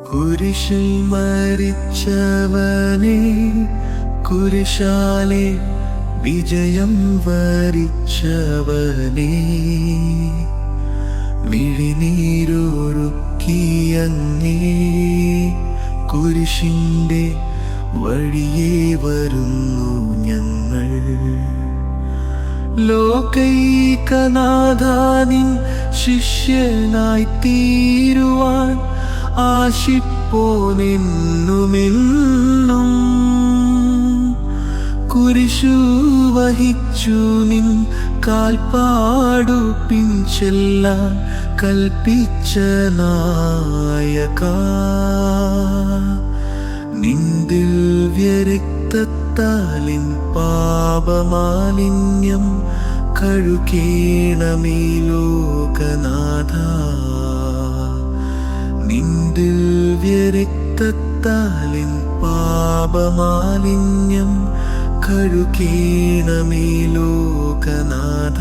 കുരിശിൽ മരിച്ചവനെ, കുരിശാലെ വിജയം വരിച്ചവനെ, മിഴിനീരൊഴുക്കിയങ്ങേ കുരിശിൻ്റെ വഴിയേ വരുന്നു ഞങ്ങൾ. ലോകൈകനാഥാനിൻ ശിഷ്യനായി തീരുവാൻ ആശിപ്പോനെന്നുമെന്നും. കുരിശു വഹിച്ചു നിൻ കാൽപ്പാടു പിൻചെല്ലാൻ കൽപ്പിച്ച നായക, നിൻ ദിവ്യരക്തത്താലിൻ പാപമാലിന്യം കഴുകേണമേ ലോകനാഥ. നിൻ ദിവ്യരക്തത്താലിൻ പാപമാലിന്യം കഴുകേണമേ ലോകനാഥ.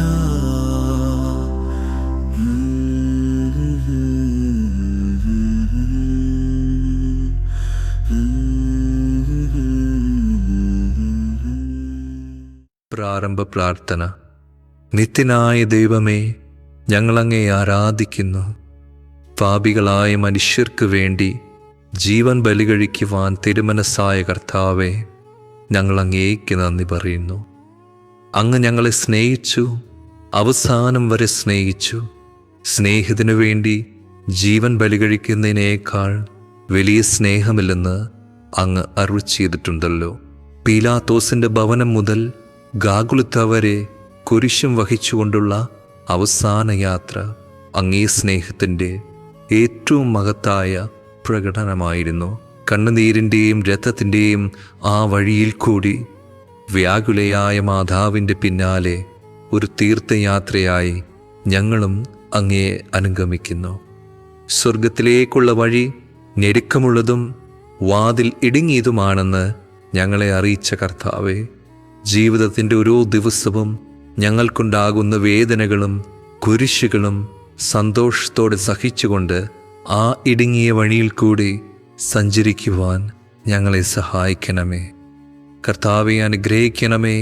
പ്രാരംഭ പ്രാർത്ഥന. നിത്യനായ ദൈവമേ, ഞങ്ങളങ്ങേ ആരാധിക്കുന്നു. പാപികളായ മനുഷ്യർക്ക് വേണ്ടി ജീവൻ ബലികഴിക്കുവാൻ തിരുമനസ്സായ കർത്താവേ, ഞങ്ങളങ്ങേക്ക് നന്ദി പറയുന്നു. അങ്ങ് ഞങ്ങളെ സ്നേഹിച്ചു, അവസാനം വരെ സ്നേഹിച്ചു. സ്നേഹത്തിനു വേണ്ടി ജീവൻ ബലികഴിക്കുന്നതിനേക്കാൾ വലിയ സ്നേഹമില്ലെന്ന് അങ്ങ് അരുളി ചെയ്തിട്ടുണ്ടല്ലോ. പീലാത്തോസിൻ്റെ ഭവനം മുതൽ ഗാഗുൽത്ത വരെ കുരിശും വഹിച്ചുകൊണ്ടുള്ള അവസാന യാത്ര അങ്ങേ സ്നേഹത്തിൻ്റെ ഏറ്റവും മഹത്തായ പ്രകടനമായിരുന്നു. കണ്ണുനീരിൻ്റെയും രക്തത്തിൻ്റെയും ആ വഴിയിൽ കൂടി വ്യാകുലയായ മാതാവിൻ്റെ പിന്നാലെ ഒരു തീർത്ഥയാത്രയായി ഞങ്ങളും അങ്ങയെ അനുഗമിക്കുന്നു. സ്വർഗത്തിലേക്കുള്ള വഴി ഞെരുക്കമുള്ളതും വാതിൽ ഇടുങ്ങിയതുമാണെന്ന് ഞങ്ങളെ അറിയിച്ച കർത്താവേ, ജീവിതത്തിൻ്റെ ഓരോ ദിവസവും ഞങ്ങൾക്കുണ്ടാകുന്ന വേദനകളും കുരിശുകളും സന്തോഷത്തോടെ സഹിച്ചുകൊണ്ട് ആ ഇടുങ്ങിയ വഴിയിൽ കൂടി സഞ്ചരിക്കുവാൻ ഞങ്ങളെ സഹായിക്കണമേ. കർത്താവെ അനുഗ്രഹിക്കണമേ.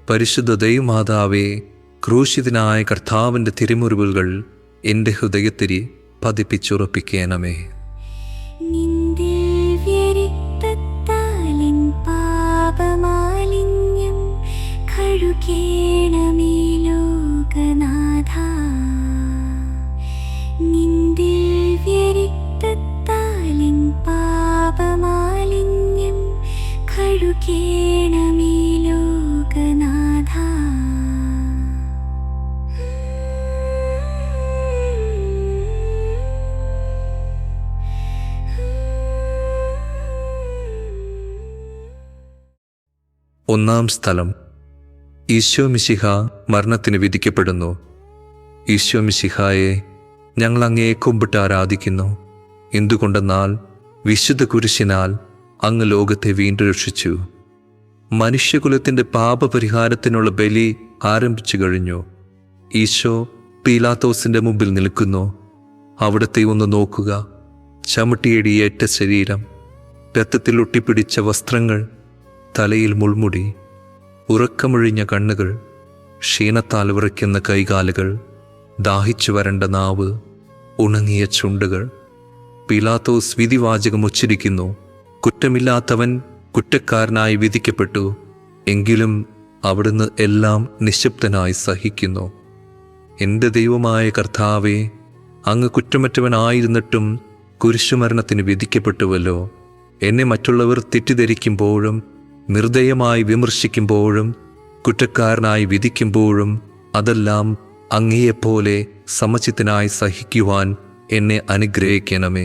പരിശുദ്ധ ദൈവമാതാവേ, ക്രൂശിതനായ കർത്താവിൻ്റെ തിരുമുറിവുകൾ എൻ്റെ ഹൃദയത്തിൽ പതിപ്പിച്ചുറപ്പിക്കണമേ. കഴുകേണമേ ലോകനാഥ, നിൻ ദിവ്യരക്തത്താലിൻ പാപമാലിന്യം കഴുകേണമേ ലോകനാഥ. ഒന്നാം സ്ഥലം. ഈശോ മിശിഹ മരണത്തിന് വിധിക്കപ്പെടുന്നു. ഈശോ മിശിഹായെ ഞങ്ങൾ അങ്ങയെ കുമ്പിട്ട് ആരാധിക്കുന്നു. എന്തുകൊണ്ടെന്നാൽ വിശുദ്ധ കുരിശിനാൽ അങ്ങ് ലോകത്തെ വീണ്ടും രക്ഷിച്ചു. മനുഷ്യകുലത്തിൻ്റെ പാപപരിഹാരത്തിനുള്ള ബലി ആരംഭിച്ചു കഴിഞ്ഞു. ഈശോ പീലാത്തോസിൻ്റെ മുമ്പിൽ നിൽക്കുന്നു. അവിടത്തെ ഒന്ന് നോക്കുക. ചവിട്ടിയടിയേറ്റ ശരീരം, രക്തത്തിൽ ഒട്ടിപ്പിടിച്ച വസ്ത്രങ്ങൾ, തലയിൽ മുൾമുടി, ഉറക്കമൊഴിഞ്ഞ കണ്ണുകൾ, ക്ഷീണത്താൽ വിറയ്ക്കുന്ന കൈകാലുകൾ, ദാഹിച്ചു വരണ്ട നാവ്, ഉണങ്ങിയ ചുണ്ടുകൾ. പീലാത്തോസ് വിധിവാചകം ഉച്ചരിക്കുന്നു. കുറ്റമില്ലാത്തവൻ കുറ്റക്കാരനായി വിധിക്കപ്പെട്ടു. എങ്കിലും അവിടുന്ന് എല്ലാം നിശബ്ദനായി സഹിക്കുന്നു. എൻ്റെ ദൈവമായ കർത്താവേ, അങ്ങ് കുറ്റമറ്റവനായിരുന്നിട്ടും കുരിശുമരണത്തിന് വിധിക്കപ്പെട്ടുവല്ലോ. എന്നെ മറ്റുള്ളവർ തെറ്റിദ്ധരിക്കുമ്പോഴും നിർദ്ദയമായി വിമർശിക്കുമ്പോഴും കുറ്റക്കാരനായി വിധിക്കുമ്പോഴും അതെല്ലാം അങ്ങയെപ്പോലെ സമചിത്തനായി സഹിക്കുവാൻ എന്നെ അനുഗ്രഹിക്കണമേ.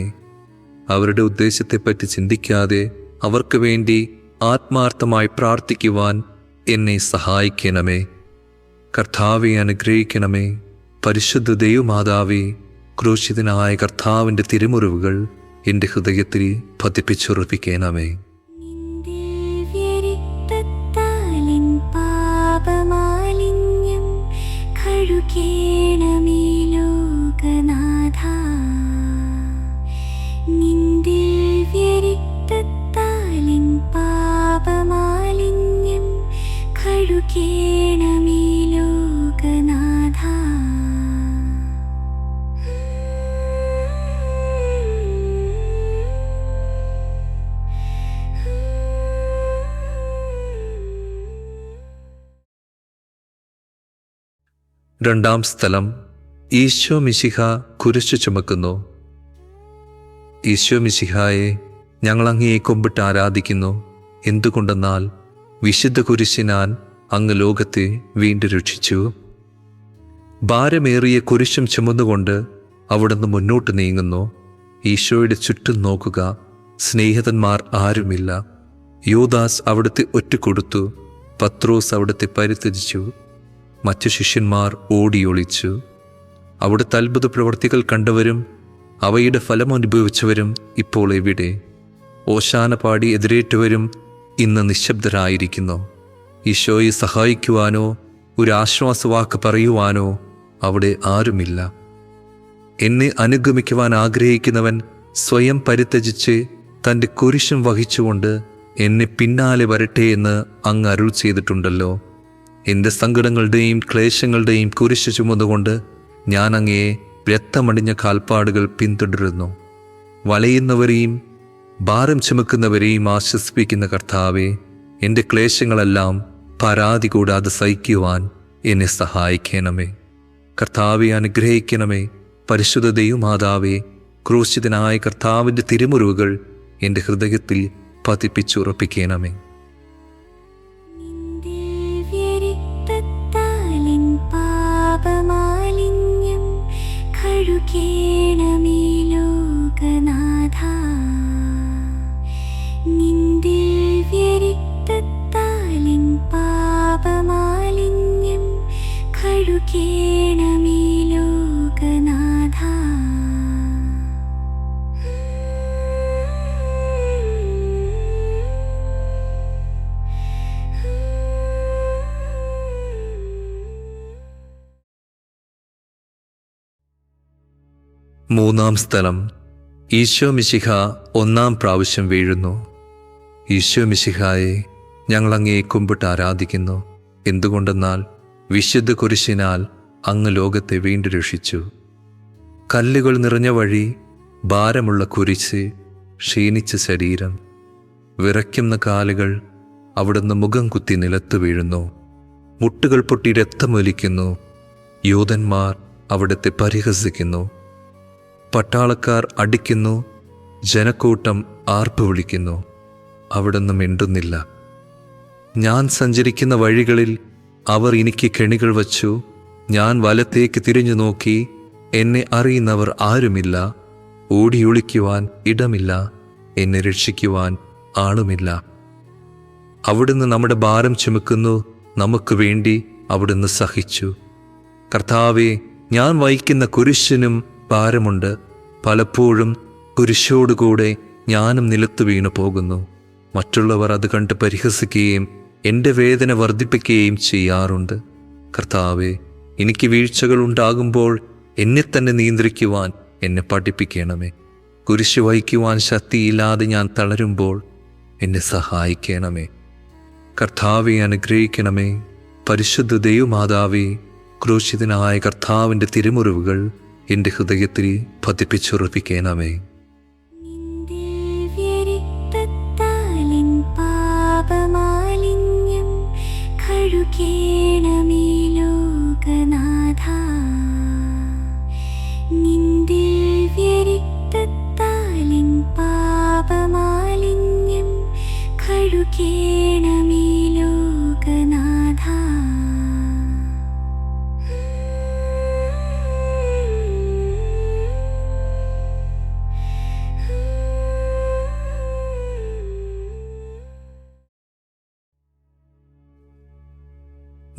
അവരുടെ ഉദ്ദേശത്തെപ്പറ്റി ചിന്തിക്കാതെ അവർക്ക് വേണ്ടി ആത്മാർത്ഥമായി പ്രാർത്ഥിക്കുവാൻ എന്നെ സഹായിക്കണമേ. കർത്താവെ അനുഗ്രഹിക്കണമേ. പരിശുദ്ധ ദൈവമാതാവേ, ക്രൂശിതനായ കർത്താവിൻ്റെ തിരുമുറിവുകൾ എൻ്റെ ഹൃദയത്തിൽ പതിപ്പിച്ചുറപ്പിക്കണമേ. പാപമാലിന്യം കഴുകേണമേ ലോകനാഥ, നിൻ രണ്ടാം സ്ഥലം, ഈശോ മിശിഹ കുരിശു ചുമക്കുന്നു. ഈശോ മിശിഹായെ, ഞങ്ങൾ അങ്ങയെ കുമ്പിട്ട് ആരാധിക്കുന്നു. എന്തുകൊണ്ടെന്നാൽ വിശുദ്ധ കുരിശിനാൽ അങ്ങ് ലോകത്തെ വീണ്ടും രക്ഷിച്ചു. ഭാരമേറിയ കുരിശും ചുമന്നുകൊണ്ട് അവിടുന്ന് മുന്നോട്ട് നീങ്ങുന്നു. ഈശോയുടെ ചുറ്റും നോക്കുക, സ്നേഹിതന്മാർ ആരുമില്ല. യൂദാസ് അവിടുത്തെ ഒറ്റുകൊടുത്തു. പത്രോസ് അവിടുത്തെ പരിത്യജിച്ചു. മറ്റു ശിഷ്യന്മാർ ഓടിയൊളിച്ചു. അവിടുത്തെ അത്ഭുത പ്രവർത്തികൾ കണ്ടവരും അവയുടെ ഫലം അനുഭവിച്ചവരും ഇപ്പോൾ എവിടെ? ഓശാന പാടി എതിരേറ്റവരും ഇന്ന് നിശബ്ദരായിരിക്കുന്നു. ഈശോയെ സഹായിക്കുവാനോ ഒരു ആശ്വാസവാക്ക് പറയുവാനോ അവിടെ ആരുമില്ല. എന്നെ അനുഗമിക്കുവാൻ ആഗ്രഹിക്കുന്നവൻ സ്വയം പരിത്യജിച്ച് തൻ്റെ കുരിശും വഹിച്ചുകൊണ്ട് എന്നെ പിന്നാലെ വരട്ടെ എന്ന് അങ്ങ് അരുൾ ചെയ്തിട്ടുണ്ടല്ലോ. എൻ്റെ സങ്കടങ്ങളുടെയും ക്ലേശങ്ങളുടെയും കുരിശ് ചുമന്നുകൊണ്ട് ഞാൻ അങ്ങയെ രക്തമണിഞ്ഞ കാൽപ്പാടുകൾ പിന്തുടരുന്നു. വലയുന്നവരെയും ഭാരം ചുമക്കുന്നവരെയും ആശ്വസിപ്പിക്കുന്ന കർത്താവെ, എൻ്റെ ക്ലേശങ്ങളെല്ലാം പരാതി കൂടാതെ സഹിക്കുവാൻ എന്നെ സഹായിക്കണമേ. കർത്താവെ, അനുഗ്രഹിക്കണമേ. പരിശുദ്ധ ദൈവമാതാവേ, ക്രൂശിതനായ കർത്താവിൻ്റെ തിരുമുറിവുകൾ എൻ്റെ ഹൃദയത്തിൽ പതിപ്പിച്ചുറപ്പിക്കണമേ. ദിവ്യരക്തത്താലിൻ പാപമാലിന്യം കഴുകേണമേ ലോകനാഥാ. നിൻ ദിവ്യരക്തത്താലിൻ പാപമാലിന്യം കഴുകേണമേ ലോകനാഥാ. മൂന്നാം സ്ഥലം, ഈശോ മിശിഹ ഒന്നാം പ്രാവശ്യം വീഴുന്നു. ഈശോ മിശിഹായെ, ഞങ്ങൾ അങ്ങയെ കുമ്പിട്ട് ആരാധിക്കുന്നു. എന്തുകൊണ്ടെന്നാൽ വിശുദ്ധ കുരിശിനാൽ അങ്ങ് ലോകത്തെ വീണ്ടും രക്ഷിച്ചു. കല്ലുകൾ നിറഞ്ഞ വഴി, ഭാരമുള്ള കുരിശ്, ക്ഷീണിച്ച ശരീരം, വിറയ്ക്കുന്ന കാലുകൾ, അവിടുന്ന് മുഖം കുത്തി നിലത്ത് വീഴുന്നു. മുട്ടുകൾ പൊട്ടി രക്തമൊലിക്കുന്നു. യൂതന്മാർ അവിടുത്തെ പരിഹസിക്കുന്നു. പട്ടാളക്കാർ അടിക്കുന്നു. ജനക്കൂട്ടം ആർപ്പ് വിളിക്കുന്നു. അവിടുന്ന് മിണ്ടുന്നില്ല. ഞാൻ സഞ്ചരിക്കുന്ന വഴികളിൽ അവർ എനിക്ക് കെണികൾ വച്ചു. ഞാൻ വലത്തേക്ക് തിരിഞ്ഞു നോക്കി. എന്നെ അറിയുന്നവർ ആരുമില്ല. ഓടിയൊളിക്കുവാൻ ഇടമില്ല. എന്നെ രക്ഷിക്കുവാൻ ആളുമില്ല. അവിടുന്ന് നമ്മുടെ ഭാരം ചുമക്കുന്നു. നമുക്ക് വേണ്ടി അവിടുന്ന് സഹിച്ചു. കർത്താവെ, ഞാൻ വഹിക്കുന്ന കുരിശിനും ഭാരമുണ്ട്. പലപ്പോഴും കുരിശോടുകൂടെ ഞാനും നിലത്ത് വീണു പോകുന്നു. മറ്റുള്ളവർ അത് കണ്ട് പരിഹസിക്കുകയും എൻ്റെ വേദന വർദ്ധിപ്പിക്കുകയും ചെയ്യാറുണ്ട്. കർത്താവെ, എനിക്ക് വീഴ്ചകൾ ഉണ്ടാകുമ്പോൾ എന്നെ തന്നെ നിയന്ത്രിക്കുവാൻ എന്നെ പഠിപ്പിക്കണമേ. കുരിശ് വഹിക്കുവാൻ ശക്തിയില്ലാതെ ഞാൻ തളരുമ്പോൾ എന്നെ സഹായിക്കണമേ. കർത്താവെ, അനുഗ്രഹിക്കണമേ. പരിശുദ്ധ ദൈവമാതാവേ, ക്രൂശിതനായ കർത്താവിൻ്റെ തിരുമുറിവുകൾ എൻ്റെ ഹൃദയത്തിൽ പതിപ്പിച്ചുറപ്പിക്കണമേ. ദിവ്യരക്തത്താലിൻ പാപമാലിന്യം കഴുകേണമേ ലോകനാഥാ. നിൻ ദിവ്യരക്തത്താലിൻ പാപമാലിന്യം കഴുകേണമേ ലോകനാഥാ.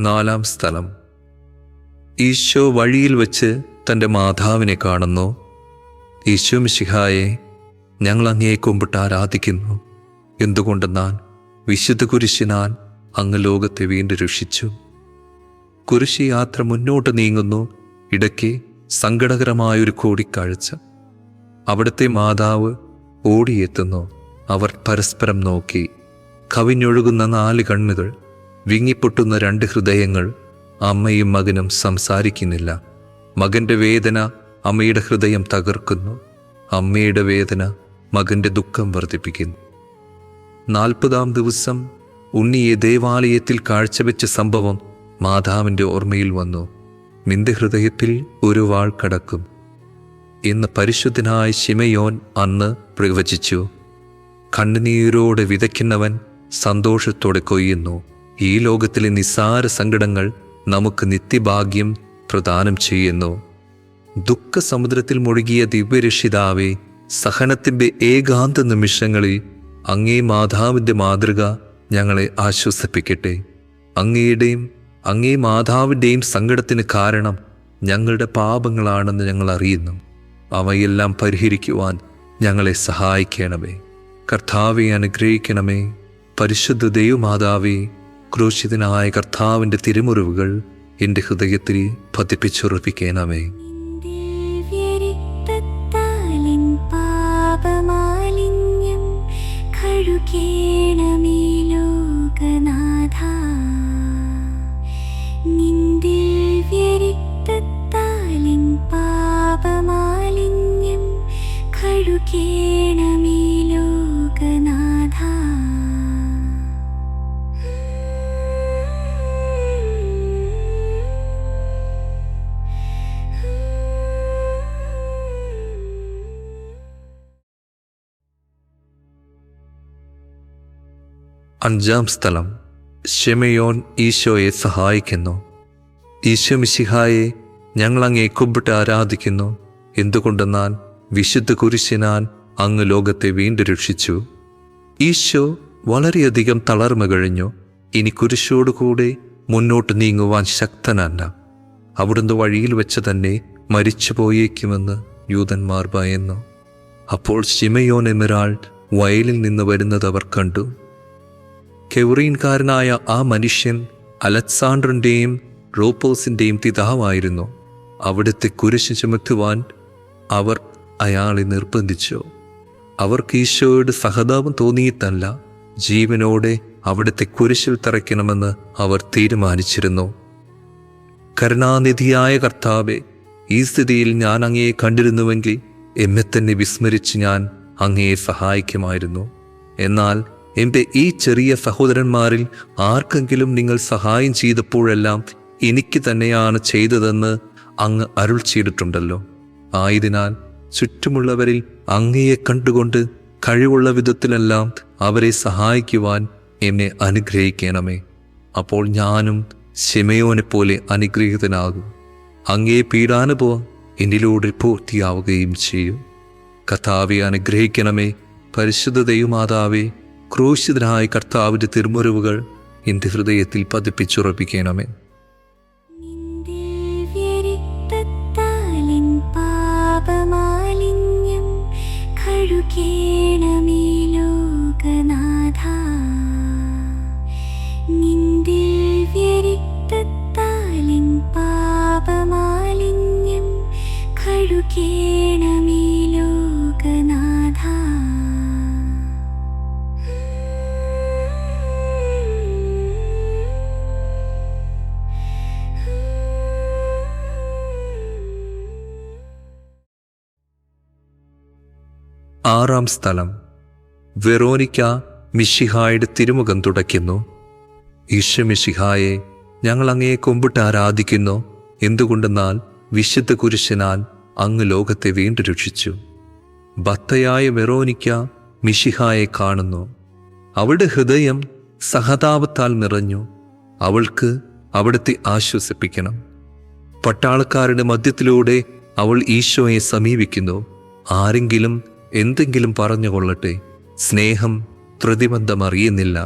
നാലാം സ്ഥലം, ഈശോ വഴിയിൽ വച്ച് തൻ്റെ മാതാവിനെ കാണുന്നു. ഈശോ മിശിഹായെ, ഞങ്ങൾ അങ്ങയെ കുമ്പിട്ട് ആരാധിക്കുന്നു. എന്തുകൊണ്ടെന്നാൽ വിശുദ്ധ കുരിശിനാൽ അങ്ങ് ലോകത്തെ വീണ്ടും രക്ഷിച്ചു. കുരിശ് യാത്ര മുന്നോട്ട് നീങ്ങുന്നു. ഇടയ്ക്ക് സങ്കടകരമായൊരു കൂടിക്കാഴ്ച. അവിടുത്തെ മാതാവ് ഓടിയെത്തുന്നു. അവർ പരസ്പരം നോക്കി. കവിഞ്ഞൊഴുകുന്ന 4 കണ്ണുകൾ, വിങ്ങിപ്പൊട്ടുന്ന 2 ഹൃദയങ്ങൾ. അമ്മയും മകനും സംസാരിക്കുന്നില്ല. മകൻ്റെ വേദന അമ്മയുടെ ഹൃദയം തകർക്കുന്നു. അമ്മയുടെ വേദന മകൻ്റെ ദുഃഖം വർദ്ധിപ്പിക്കുന്നു. 40-ാം ദിവസം ഉണ്ണിയെ ദേവാലയത്തിൽ കാഴ്ചവെച്ച സംഭവം മാതാവിൻ്റെ ഓർമ്മയിൽ വന്നു. നിന്റെ ഹൃദയത്തിൽ ഒരു വാൾ കടക്കും എന്ന് പരിശുദ്ധനായ ശിമയോൻ അന്ന് പ്രവചിച്ചു. കണ്ണുനീരോടെ വിതയ്ക്കുന്നവൻ സന്തോഷത്തോടെ കൊയ്യുന്നു. ഈ ലോകത്തിലെ നിസ്സാര സങ്കടങ്ങൾ നമുക്ക് നിത്യഭാഗ്യം പ്രദാനം ചെയ്യുന്നു. ദുഃഖസമുദ്രത്തിൽ മുഴുകിയ ദിവ്യരക്ഷിതാവേ, സഹനത്തിൻ്റെ ഏകാന്ത നിമിഷങ്ങളിൽ അങ്ങേ മാതാവിൻ്റെ മാതൃക ഞങ്ങളെ ആശ്വസിപ്പിക്കട്ടെ. അങ്ങേ മാതാവിൻ്റെയും സങ്കടത്തിന് കാരണം ഞങ്ങളുടെ പാപങ്ങളാണെന്ന് ഞങ്ങൾ അറിയുന്നു. അവയെല്ലാം പരിഹരിക്കുവാൻ ഞങ്ങളെ സഹായിക്കണമേ. കർത്താവെ അനുഗ്രഹിക്കണമേ. പരിശുദ്ധ ദൈവമാതാവേ, ക്രൂശിതനായ കർത്താവിൻ്റെ തിരുമുറിവുകൾ എൻ്റെ ഹൃദയത്തിൽ പതിപ്പിച്ചുറപ്പിക്കണമേ. ദിവ്യരക്തത്താലിൻ പാപമാലിന്യം കഴുകേണമേ ലോകനാഥാ. നിൻ ദിവ്യരക്തത്താലിൻ പാപമാലിന്യം കഴുകേണമേ ലോകനാഥാ. അഞ്ചാം സ്ഥലം. ശിമയോൻ ഈശോയെ സഹായിക്കുന്നു. ഈശോ മിശിഹായെ, ഞങ്ങൾ അങ്ങേ കുമ്പിട്ട് ആരാധിക്കുന്നു. എന്തുകൊണ്ടെന്നാൽ വിശുദ്ധ കുരിശിനാൽ അങ്ങ് ലോകത്തെ വീണ്ടും രക്ഷിച്ചു. ഈശോ വളരെയധികം തളർമ കഴിഞ്ഞു. ഇനി കുരിശോടുകൂടെ മുന്നോട്ട് നീങ്ങുവാൻ ശക്തനല്ല. അവിടുന്ന് വഴിയിൽ വെച്ച് തന്നെ മരിച്ചു പോയേക്കുമെന്ന് യൂതന്മാർ ഭയന്നു. അപ്പോൾ ശിമയോൻ എന്നൊരാൾ വയലിൽ നിന്ന് വരുന്നത് അവർ കണ്ടു. കെവറീൻകാരനായ ആ മനുഷ്യൻ അലക്സാണ്ടറിൻ്റെയും റോപ്പോസിൻ്റെയും പിതാവായിരുന്നു. അവിടുത്തെ കുരിശ് ചുമത്തുവാൻ അവർ അയാളെ നിർബന്ധിച്ചു. അവർക്ക് ഈശോയോട് സഹതാപം തോന്നിയിട്ടല്ല, ജീവനോടെ അവിടുത്തെ കുരിശിൽ തറയ്ക്കണമെന്ന് അവർ തീരുമാനിച്ചിരുന്നു. കരുണാനിധിയായ കർത്താവേ, ഈ സ്ഥിതിയിൽ ഞാൻ അങ്ങയെ കണ്ടിരുന്നുവെങ്കിൽ എന്നെ തന്നെ വിസ്മരിച്ച് ഞാൻ അങ്ങയെ സഹായിക്കുമായിരുന്നു. എന്നാൽ എൻ്റെ ഈ ചെറിയ സഹോദരന്മാരിൽ ആർക്കെങ്കിലും നിങ്ങൾ സഹായം ചെയ്തപ്പോഴെല്ലാം എനിക്ക് തന്നെയാണ് ചെയ്തതെന്ന് അങ്ങ് അരുൾ ചെയ്തിട്ടുണ്ടല്ലോ. ആയതിനാൽ ചുറ്റുമുള്ളവരിൽ അങ്ങയെ കണ്ടുകൊണ്ട് കഴിവുള്ള വിധത്തിലെല്ലാം അവരെ സഹായിക്കുവാൻ എന്നെ അനുഗ്രഹിക്കണമേ. അപ്പോൾ ഞാനും ശിമയോനെ പോലെ അനുഗ്രഹീതനാകും. അങ്ങേ പീഡാനുഭവം എന്നിലൂടെ പൂർത്തിയാവുകയും ചെയ്യും. കർത്താവെ അനുഗ്രഹിക്കണമേ. പരിശുദ്ധ ദൈവമാതാവേ, ക്രൂശിതനായ കർത്താവിൻ്റെ തിരുമുറിവുകൾ എൻ്റെ ഹൃദയത്തിൽ പതിപ്പിച്ചുറപ്പിക്കണമേ. ദിവ്യരക്തത്താലിൻ പാപമാലിന്യം കഴുകേണമേ ലോകനാഥാ. നിൻ ദിവ്യരക്തത്താലിൻ പാപമാലിന്യം കഴുകേണമേ ലോകനാഥാ. ആറാം സ്ഥലം. വെറോനിക്ക മിശിഹായുടെ തിരുമുഖം തുടയ്ക്കുന്നു. ഈശോ മിശിഹായെ, ഞങ്ങൾ അങ്ങയെ കുമ്പിട്ട് ആരാധിക്കുന്നു. എന്തുകൊണ്ടെന്നാൽ വിശുദ്ധ കുരിശിനാൽ അങ്ങ് ലോകത്തെ വീണ്ടും രക്ഷിച്ചു. ഭക്തയായ വെറോനിക്ക മിശിഹായെ കാണുന്നു. അവളുടെ ഹൃദയം സഹതാപത്താൽ നിറഞ്ഞു. അവൾക്ക് അവിടുത്തെ ആശ്വസിപ്പിക്കണം. പട്ടാളക്കാരുടെ മധ്യത്തിലൂടെ അവൾ ഈശോയെ സമീപിക്കുന്നു. ആരെങ്കിലും എന്തെങ്കിലും പറഞ്ഞുകൊള്ളട്ടെ, സ്നേഹം പ്രതിബന്ധം അറിയുന്നില്ല.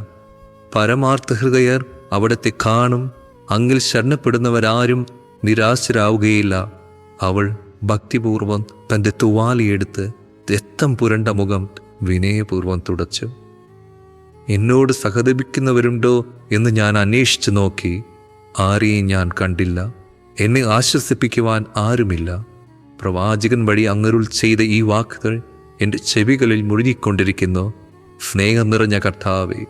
പരമാർത്ഥ ഹൃദയർ അവിടത്തെ കാണും. അങ്ങിൽ ശരണപ്പെടുന്നവരാരും നിരാശരാവുകയില്ല. അവൾ ഭക്തിപൂർവം തൻ്റെ തുവാലിയെടുത്ത് രക്തം പുരണ്ട മുഖം വിനയപൂർവം തുടച്ചു. എന്നോട് സഹതപിക്കുന്നവരുണ്ടോ എന്ന് ഞാൻ അന്വേഷിച്ചു നോക്കി. ആരെയും ഞാൻ കണ്ടില്ല. എന്നെ ആശ്വസിപ്പിക്കുവാൻ ആരുമില്ല. പ്രവാചകൻ വഴി അങ്ങരുൾ ചെയ്ത ഈ വാക്കുകൾ എൻ്റെ ചെവികളിൽ മുഴുകിക്കൊണ്ടിരിക്കുന്നു. സ്നേഹം നിറഞ്ഞ കർത്താവേ,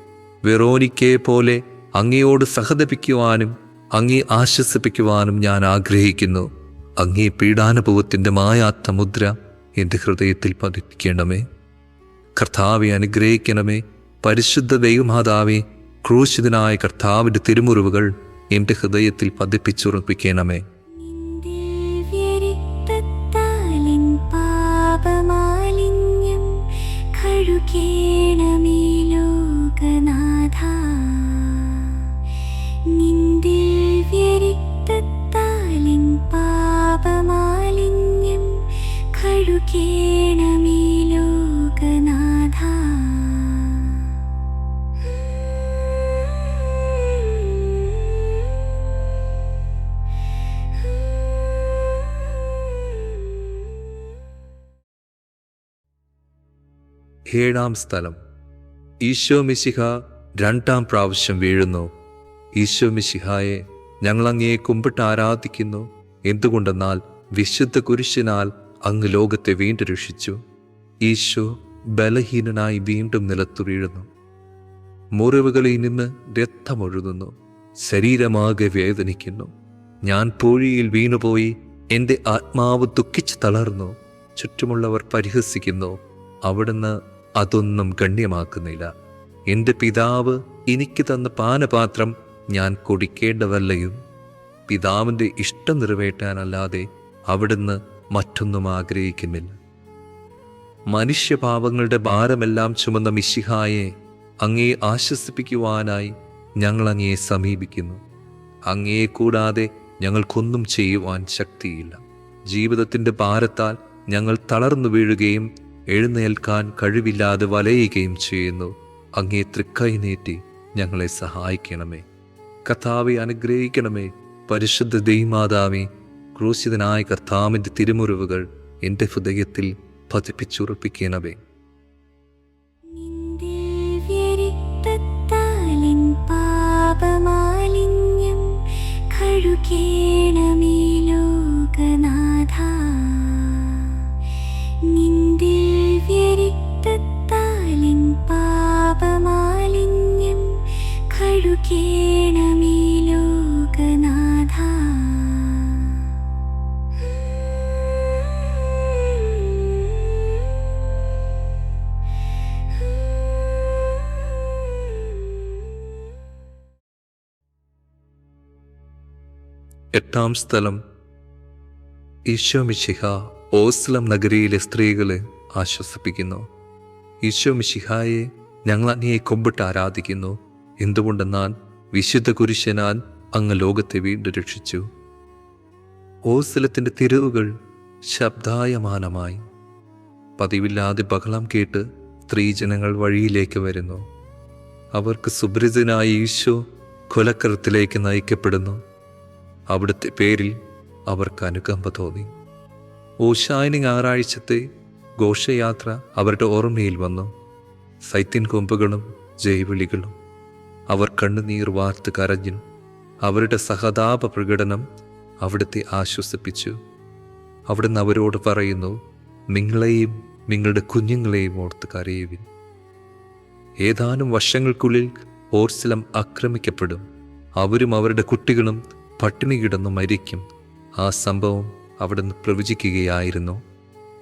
വെറോനിക്കയെ പോലെ അങ്ങയോട് സഹതപിക്കുവാനും അങ്ങേ ആശ്വസിപ്പിക്കുവാനും ഞാൻ ആഗ്രഹിക്കുന്നു. അങ്ങേ പീഡാനുഭവത്തിൻ്റെ മായാത്ത മുദ്ര എൻ്റെ ഹൃദയത്തിൽ പതിപ്പിക്കണമേ. കർത്താവെ അനുഗ്രഹിക്കണമേ. പരിശുദ്ധ ദൈവമാതാവേ, ക്രൂശിതനായ കർത്താവിൻ്റെ തിരുമുറിവുകൾ എൻ്റെ ഹൃദയത്തിൽ പതിപ്പിച്ചുറപ്പിക്കണമേ. നിൻ കഴുകേണമേ ലോകനാഥ നിൻ ദിവ്യരക്തത്താലിൻ പാപമാലിന്യം കഴുകേണമേ ലോകനാഥ ഏഴാം സ്ഥലം. ഈശോ മിശിഹ രണ്ടാം പ്രാവശ്യം വീഴുന്നു. ഈശോ മിശിഹായെ ഞങ്ങൾ അങ്ങയെ കുമ്പിട്ട് ആരാധിക്കുന്നു. എന്തുകൊണ്ടെന്നാൽ വിശുദ്ധ കുരിശിനാൽ അങ്ങ് ലോകത്തെ വീണ്ടും രക്ഷിച്ചു. ഈശോ ബലഹീനനായി വീണ്ടും നിലത്തു വീഴുന്നു. മുറിവുകളിൽ നിന്ന് രക്തമൊഴുകുന്നു. ശരീരമാകെ വേദനിക്കുന്നു. ഞാൻ പൂഴിയിൽ വീണുപോയി. എൻ്റെ ആത്മാവ് ദുഃഖിച്ച് തളർന്നു. ചുറ്റുമുള്ളവർ പരിഹസിക്കുന്നു. അവിടുന്ന് അതൊന്നും ഗണ്യമാക്കുന്നില്ല. എൻ്റെ പിതാവ് എനിക്ക് തന്ന പാനപാത്രം ഞാൻ കുടിക്കേണ്ടതല്ലയും. പിതാവിൻ്റെ ഇഷ്ടം നിറവേറ്റാനല്ലാതെ അവിടുന്ന് മറ്റൊന്നും ആഗ്രഹിക്കുന്നില്ല. മനുഷ്യപാപങ്ങളുടെ ഭാരമെല്ലാം ചുമന്ന മിശിഹായെ അങ്ങയെ ആശ്വസിപ്പിക്കുവാനായി ഞങ്ങൾ അങ്ങയെ സമീപിക്കുന്നു. അങ്ങയെ കൂടാതെ ഞങ്ങൾക്കൊന്നും ചെയ്യുവാൻ ശക്തിയില്ല. ജീവിതത്തിൻ്റെ ഭാരത്താൽ ഞങ്ങൾ തളർന്നു വീഴുകയും എഴുന്നേൽക്കാൻ കഴിവില്ലാതെ വലയുകയും ചെയ്യുന്നു. അങ്ങേ തൃക്കൈ നീട്ടി ഞങ്ങളെ സഹായിക്കണമേ. കർത്താവെ അനുഗ്രഹിക്കണമേ. പരിശുദ്ധ ദൈവമാതാവേ, ക്രൂശിതനായ കർത്താവിൻ്റെ തിരുമുറിവുകൾ എൻ്റെ ഹൃദയത്തിൽ പതിപ്പിച്ചുറപ്പിക്കണമേ. നിൻ ദിവ്യരക്തത്താലിൻ പാപമാലിന്യം കഴുകേണമേ ലോകനാഥ നിൻ ദിവ്യരക്തത്താലിൻ പാപമാലിന്യം കഴുകേണമേ ലോകനാഥ എട്ടാം സ്ഥലം. ഈശോ മിശിഹ ഓസ്ലം നഗരിയിലെ സ്ത്രീകളെ ആശ്വസിപ്പിക്കുന്നു. ഈശോ മിശിഹായെ ഞങ്ങൾ അങ്ങയെ കുമ്പിട്ട് ആരാധിക്കുന്നു. എന്തുകൊണ്ടെന്നാൽ വിശുദ്ധ കുരിശനാൽ അങ്ങ് ലോകത്തെ വീണ്ടും രക്ഷിച്ചു. ഓസ്ലത്തിൻ്റെ തെരുവുകൾ ശബ്ദായമാനമായി. പതിവില്ലാതെ ബഹളം കേട്ട് സ്ത്രീജനങ്ങൾ വഴിയിലേക്ക് വരുന്നു. അവർക്ക് സുപരിചിതനായ ഈശോ കൊലക്കരത്തിലേക്ക് നയിക്കപ്പെടുന്നു. അവിടുത്തെ പേരിൽ അവർക്ക് അനുകമ്പ തോന്നി. ഓശാന ഞായറാഴ്ചത്തെ ഘോഷയാത്ര അവരുടെ ഓർമ്മയിൽ വന്നു. സൈത്തിൻ കൊമ്പുകളും ജൈവിളികളും. അവർ കണ്ണുനീർ വാർത്ത് കരഞ്ഞു. അവരുടെ സഹതാപ പ്രകടനം അവിടുത്തെ ആശ്വസിപ്പിച്ചു. അവിടുന്ന് അവരോട് പറയുന്നു, നിങ്ങളെയും നിങ്ങളുടെ കുഞ്ഞുങ്ങളെയും ഓർത്ത് കരയുവിൻ. ഏതാനും വർഷങ്ങൾക്കുള്ളിൽ ഓർസ്ലം ആക്രമിക്കപ്പെടും. അവരും അവരുടെ കുട്ടികളും പട്ടിണി കിടന്നു മരിക്കും. ആ സംഭവം അവിടുന്ന് പ്രവചിക്കുകയായിരുന്നു.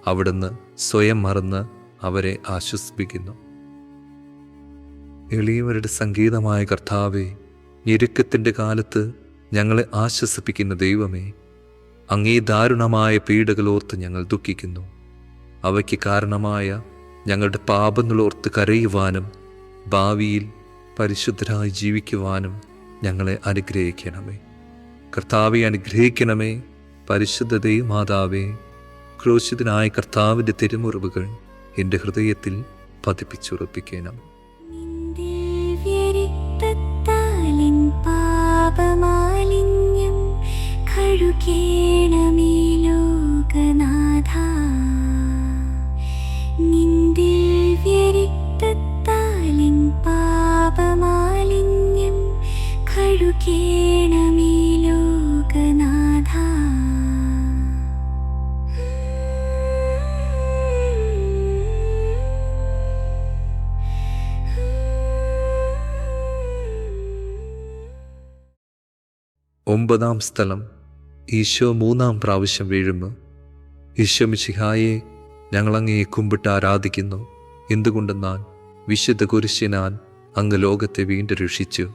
അവിടുന്ന് സ്വയം മറന്ന് അവരെ ആശ്വസിപ്പിക്കുന്നു. എളിയവരുടെ സംഗീതമായ കർത്താവേ, ഞെരുക്കത്തിൻ്റെ കാലത്ത് ഞങ്ങളെ ആശ്വസിപ്പിക്കുന്ന ദൈവമേ, അങ്ങേ ദാരുണമായ പീഡകളോർത്ത് ഞങ്ങൾ ദുഃഖിക്കുന്നു. അവയ്ക്ക് കാരണമായ ഞങ്ങളുടെ പാപങ്ങളോർത്ത് കരയുവാനും ഭാവിയിൽ പരിശുദ്ധരായി ജീവിക്കുവാനും ഞങ്ങളെ അനുഗ്രഹിക്കണമേ. കർത്താവെ അനുഗ്രഹിക്കണമേ. പരിശുദ്ധ ദൈവമാതാവേ, ക്രൂശിതനായ കർത്താവിൻ്റെ തിരുമുറിവുകൾ എൻ്റെ ഹൃദയത്തിൽ പതിപ്പിച്ചുറപ്പിക്കണം. നിൻ ദിവ്യരക്തത്താലിൻ പാപമാലിന്യം കഴുകേണമേ ലോകനാഥ നിൻ ദിവ്യരക്തത്താലിൻ പാപമാലിന്യം കഴുകേണമേ ലോകനാഥ ഒമ്പതാം സ്ഥലം. ഈശോ മൂന്നാം പ്രാവശ്യം വീഴുന്നു. ഈശോ മിശിഹായെ ഞങ്ങൾ അങ്ങയെ കുമ്പിട്ട് ആരാധിക്കുന്നു. എന്തുകൊണ്ടെന്നാൽ വിശുദ്ധ കുരിശിനാൽ അങ്ങ് ലോകത്തെ വീണ്ടും രക്ഷിച്ചു.